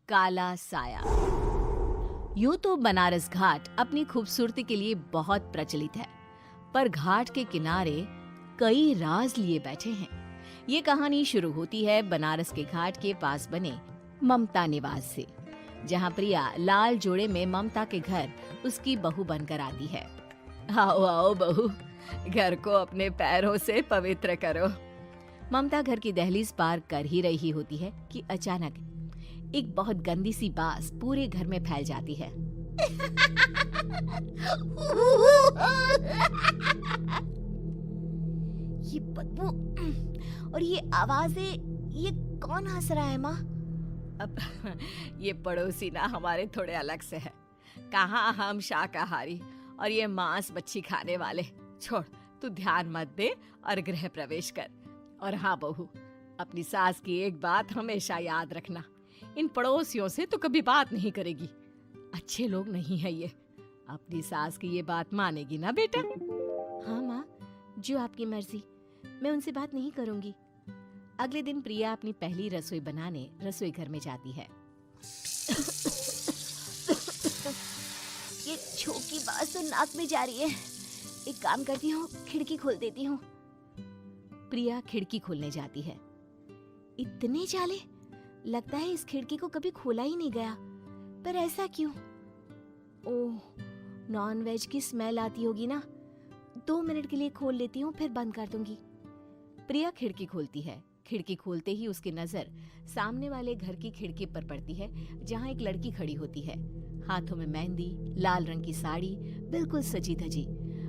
काला साया। यूं तो बनारस घाट अपनी खूबसूरती के लिए बहुत प्रचलित है, पर घाट के किनारे कई राज लिए बैठे हैं। ये कहानी शुरू होती है बनारस के घाट के पास बने ममता निवास से, जहाँ प्रिया लाल जोड़े में ममता के घर उसकी बहू बनकर आती है। आओ आओ बहू, घर को अपने पैरों से पवित्र करो। ममता घर की दहलीज पार कर ही रही होती है कि अचानक एक बहुत गंदी सी बास पूरे घर में फैल जाती है। ये बदबू और ये आवाजें, ये कौन हंस रहा है माँ? अब ये पड़ोसी ना हमारे थोड़े अलग से है। कहाँ हम शाकाहारी और ये मांस मच्छी खाने वाले। छोड़, तू ध्यान मत दे और गृह प्रवेश कर। और हाँ बहू, अपनी सास की एक बात हमेशा याद रखना, इन पड़ोसियों से तो कभी बात नहीं करेगी। अच्छे लोग नहीं है ये। अपनी सास की ये बात मानेगी ना बेटा? हाँ माँ, जो आपकी मर्जी, मैं उनसे बात नहीं करूंगी। अगले दिन प्रिया अपनी पहली रसोई बनाने रसोई घर में जाती है। ये छोकी बात तो नाक में जा रही है। एक काम करती हूँ, खिड़की खोल देती हूँ। प्रिया खिड़की खोलने जाती है। इतने जाले, लगता है इस खिड़की को कभी खोला ही नहीं गया। पर ऐसा क्यों? ओह, नॉन वेज की स्मेल आती होगी ना। 2 मिनट के लिए खोल लेती हूँ, फिर बंद कर दूंगी। प्रिया खिड़की खोलती है। खिड़की खोलते ही उसकी नजर सामने वाले घर की खिड़की पर पड़ती है, जहाँ एक लड़की खड़ी होती है। हाथों में मेहंदी, लाल रंग की साड़ी, बिल्कुल सजी धजी,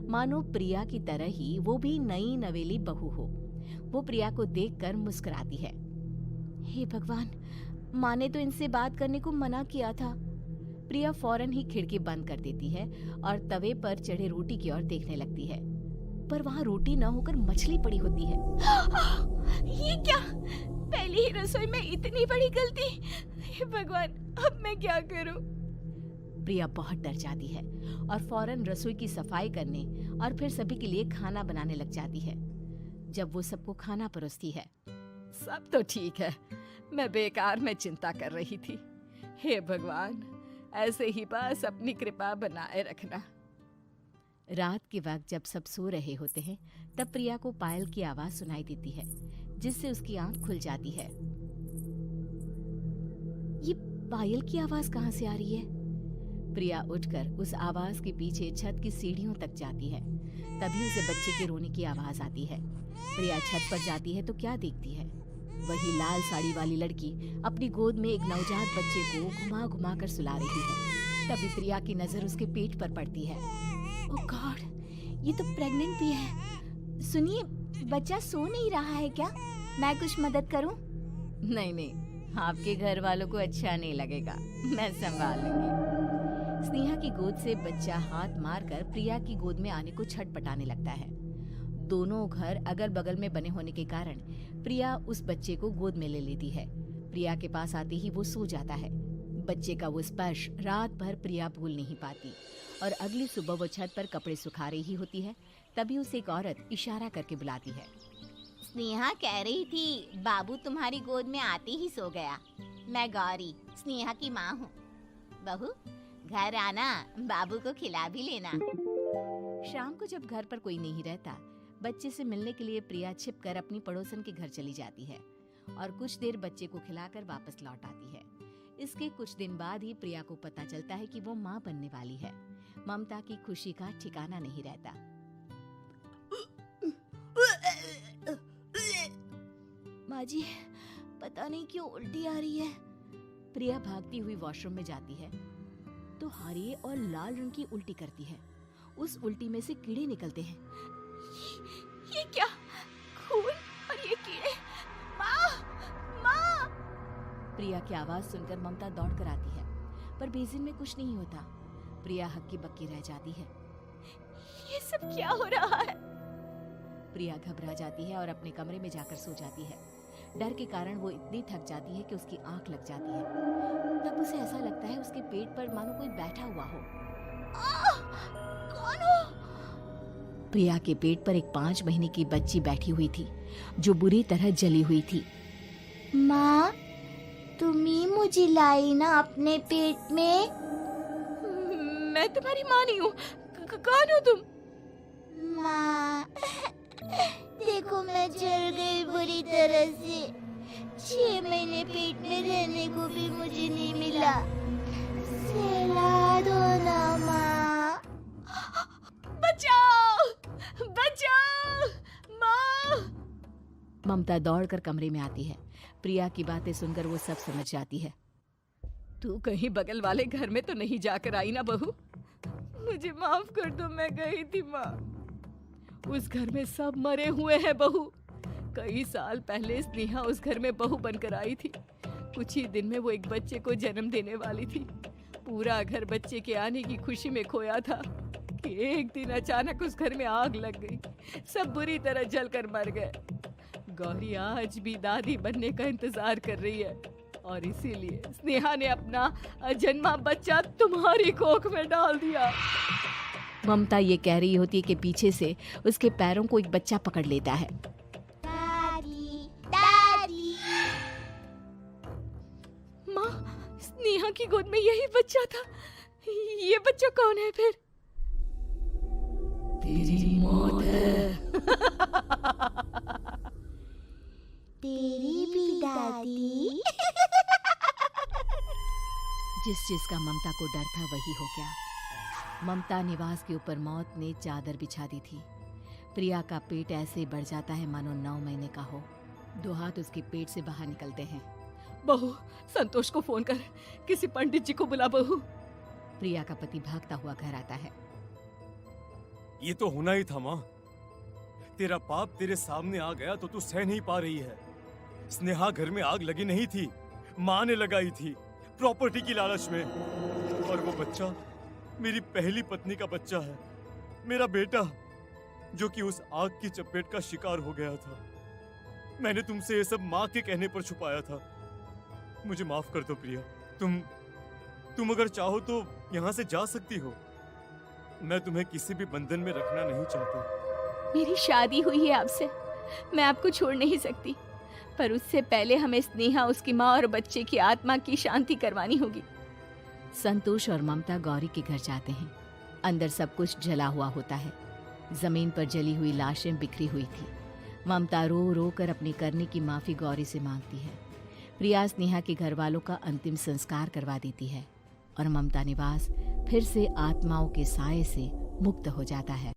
मानो प्रिया की तरह ही वो भी नई नवेली बहू हो। वो प्रिया को देखकर मुस्कुराती है। हे भगवान, माँ ने तो इनसे बात करने को मना किया था। प्रिया फौरन ही खिड़की बंद कर देती है और तवे पर चढ़े रोटी की ओर देखने लगती है, पर वहाँ रोटी न होकर मछली पड़ी होती है। ये क्या? पहली ही रसोई में इतनी बड़ी गलती! हे भगवान, अब मैं क्या करूं? प्रिया बहुत डर जाती है और फौरन रसोई की सफाई करने और फिर सभी के लिए खाना बनाने लग जाती है। जब वो सबको खाना परोसती है, सब तो ठीक है, मैं बेकार में चिंता कर रही थी। हे भगवान, ऐसे ही बस अपनी कृपा बनाए रखना। रात के वक्त जब सब सो रहे होते हैं, तब प्रिया को पायल की आवाज सुनाई देती है, जिससे उसकी आंख खुल जाती है। ये पायल की आवाज कहाँ से आ रही है? प्रिया उठकर उस आवाज के पीछे छत की सीढ़ियों तक जाती है। तभी उसे बच्चे के रोने की आवाज आती है। प्रिया छत पर जाती है तो क्या देखती है? वही लाल साड़ी वाली लड़की अपनी गोद में एक नवजात बच्चे को घुमा घुमा कर सुला रही है। तभी प्रिया की नजर उसके पेट पर पड़ती है। ओह गॉड, ये तो प्रेग्नेंट भी है। सुनिए, बच्चा सो नहीं रहा है क्या? मैं कुछ मदद करूं? नहीं नहीं, आपके घर वालों को अच्छा नहीं लगेगा, मैं संभाल लूंगी। स्नेहा की गोद से बच्चा हाथ मारकर प्रिया की गोद में आने को छटपटाने लगता है। दोनों घर अगल बगल में बने होने के कारण प्रिया उस बच्चे को गोद में ले लेती है। प्रिया के पास आते ही वो सो जाता है। बच्चे का वो स्पर्श रात भर प्रिया भूल नहीं पाती और अगली सुबह वो छत पर कपड़े सुखा रही होती है। तभी उसे एक औरत इशारा करके बुलाती है। स्नेहा कह रही थी बाबू तुम्हारी गोद में आते ही सो गया। मैं गौरी, स्नेहा की माँ हूँ। बहू, घर आना, बाबू को खिला भी लेना। शाम को जब घर पर कोई नहीं रहता, बच्चे से मिलने के लिए प्रिया छिपकर अपनी पड़ोसन के घर चली जाती है और कुछ देर बच्चे को खिलाकर वापस लौट आती है। इसके कुछ दिन बाद ही प्रिया को पता चलता है कि वो माँ बनने वाली है। ममता की खुशी का ठिकाना नहीं रहता। माँ जी, पता नहीं क्यों उल्टी आ रही है। प्रिया भागती हुई वॉशरूम में जाती है तो हरे और लाल रंग की उल्टी करती है। उस उल्टी में से कीड़े निकलते हैं। ये क्या? खून और ये कीड़े! माँ! माँ! प्रिया की आवाज सुनकर ममता दौड़ कर आती है, पर बेसिन में कुछ नहीं होता। प्रिया हक्की बक्की रह जाती है। ये सब क्या हो रहा है? प्रिया घबरा जाती है और अपने कमरे में जाकर सो जाती है। डर के कारण वो इतनी थक जाती है कि उसकी आंख लग जाती है। तब उसे ऐसा लगता है उसके पेट पर मानो कोई बैठा हुआ हो। कौन हो? प्रिया के पेट पर एक 5 महीने की बच्ची बैठी हुई थी, जो बुरी तरह जली हुई थी। माँ, तुम ही मुझे लाई ना अपने पेट में। मैं तुम्हारी माँ नहीं हूँ। कौन हो तुम? माँ, देखो मैं जल गई बुरी तरह से। 6 महीने पेट में रहने को भी मुझे नहीं मिला। सहला दो ना माँ। बचाओ, बचाओ, माँ। ममता दौड़कर कमरे में आती है। प्रिया की बातें सुनकर वो सब समझ जाती है। तू कहीं बगल वाले घर में तो नहीं जाकर आई ना बहू? मुझे माफ कर दो, मैं गई थी माँ। उस घर में सब मरे हुए हैं बहू। कई साल पहले स्नेहा उस घर में बहू बनकर आई थी। कुछ ही दिन में वो एक बच्चे को जन्म देने वाली थी। पूरा घर बच्चे के आने की खुशी में खोया था कि एक दिन अचानक उस घर में आग लग गई। सब बुरी तरह जलकर मर गए। गौरी आज भी दादी बनने का इंतजार कर रही है और इसीलिए स्नेहा ने अपना अजन्मा बच्चा तुम्हारी कोख में डाल दिया। ममता ये कह रही होती है कि पीछे से उसके पैरों को एक बच्चा पकड़ लेता है। दादी, दादी। माँ, स्नेहा की गोद में यही बच्चा था। ये बच्चा कौन है फिर? तेरी मौत है। तेरी भी दादी। जिस चीज का ममता को डर था वही हो गया। ममता निवास के ऊपर मौत ने चादर बिछा दी थी। प्रिया का पेट ऐसे बढ़ जाता है मानो 9 महीने का हो। 2 हाथ उसके पेट से बाहर निकलते हैं। बहू, संतोष को फोन कर, किसी पंडित जी को बुला बहू। प्रिया का पति भागता हुआ घर आता है। ये तो होना ही था माँ। तेरा पाप तेरे सामने आ गया तो तू सह नहीं पा रही है। स्नेहा घर में आग लगी नहीं थी, माँ ने लगाई थी, प्रॉपर्टी की लालच में। और वो बच्चा मेरी पहली पत्नी का बच्चा है, मेरा बेटा, जो कि उस आग की चपेट का शिकार हो गया था। मैंने तुमसे ये सब माँ के कहने पर छुपाया था। मुझे माफ कर दो प्रिया। तुम अगर चाहो तो यहाँ से जा सकती हो। मैं तुम्हें किसी भी बंधन में रखना नहीं चाहता। मेरी शादी हुई है आपसे, मैं आपको छोड़ नहीं सकती, पर उससे पहले हमें स्नेहा, उसकी माँ और बच्चे की आत्मा की शांति करवानी होगी। संतोष और ममता गौरी के घर जाते हैं। अंदर सब कुछ जला हुआ होता है। जमीन पर जली हुई लाशें बिखरी हुई थी। ममता रो रो कर अपनी करने की माफी गौरी से मांगती है। प्रिया स्नेहा के घर वालों का अंतिम संस्कार करवा देती है और ममता निवास फिर से आत्माओं के साए से मुक्त हो जाता है।